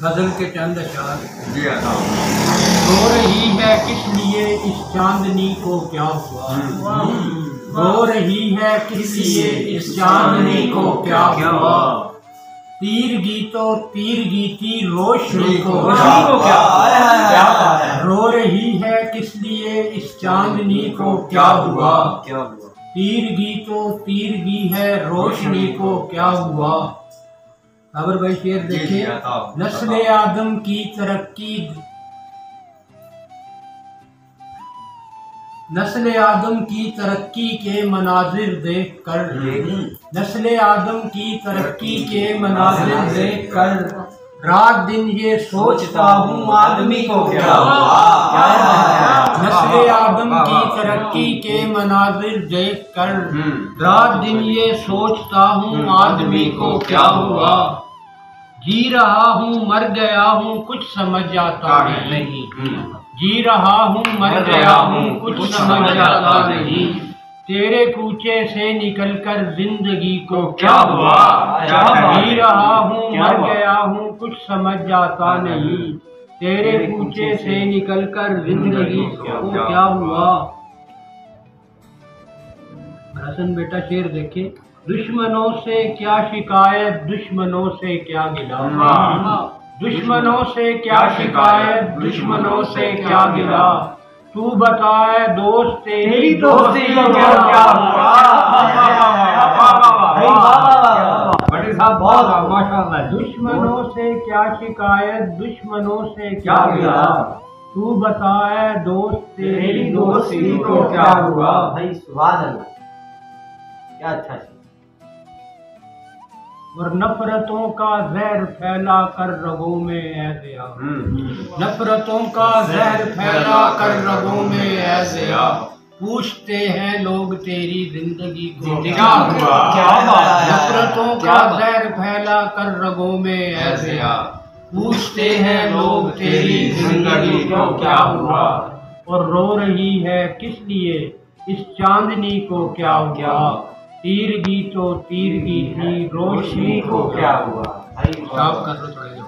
गजल के चंद अशार। जी रो रही है किस लिए इस चांदनी को क्या हुआ, रो रही है किस लिए इस चांदनी को क्या हुआ, तीर गीतो तीर गीती रोशनी को क्या, रो रही है किस लिए इस चांदनी को क्या हुआ, तीर गीतो तीर गी है रोशनी को क्या हुआ। अगर भाई शेर देखिए, नस्ल आदम की तरक्की, नस्ल आदम की तरक्की के मनाजिर देख कर, नस्ल आदम की तरक्की के मनाजिर देख कर रात दिन ये सोचता हूँ आदमी को क्या हुआ। नस्ल आदम की तरक्की के मनाजिर देख कर रात दिन ये सोचता हूँ आदमी को क्या हुआ। जी रहा हूँ मर गया हूँ कुछ समझ आता नहीं, जी रहा हूँ मर गया हूँ कुछ समझ आता नहीं, तेरे कूचे से निकलकर जिंदगी को क्या हुआ। जी रहा हूँ मर गया हूँ कुछ समझ आता नहीं, तेरे कूचे से निकलकर जिंदगी को क्या हुआ। हसन बेटा शेर देखे, दुश्मनों से क्या शिकायत दुश्मनों से क्या गिला, दुश्मनों से क्या शिकायत दुश्मनों से क्या गिला, तू बताए दोस्त तेरी दोस्ती को क्या हुआ। बड़े साहब बहुत माशाल्लाह। दुश्मनों से क्या शिकायत दुश्मनों से क्या गिला, तू बताए दोस्त तेरी दोस्ती को क्या हुआ। भाई सुभान अल्लाह, क्या अच्छा है। और नफरतों का जहर फैला कर रगों में ऐसे आ, नफरतों का जहर फैला कर रगों में ऐसे आ, पूछते हैं लोग तेरी जिंदगी को क्या हुआ। नफरतों का जहर फैला कर रगों में ऐसे आ, पूछते हैं लोग तेरी जिंदगी को क्या हुआ। और रो रही है किस लिए इस चांदनी को क्या हुआ, तीर गी तो तीर गी थी रोशनी को क्या हुआ। साफ कर लो थोड़े।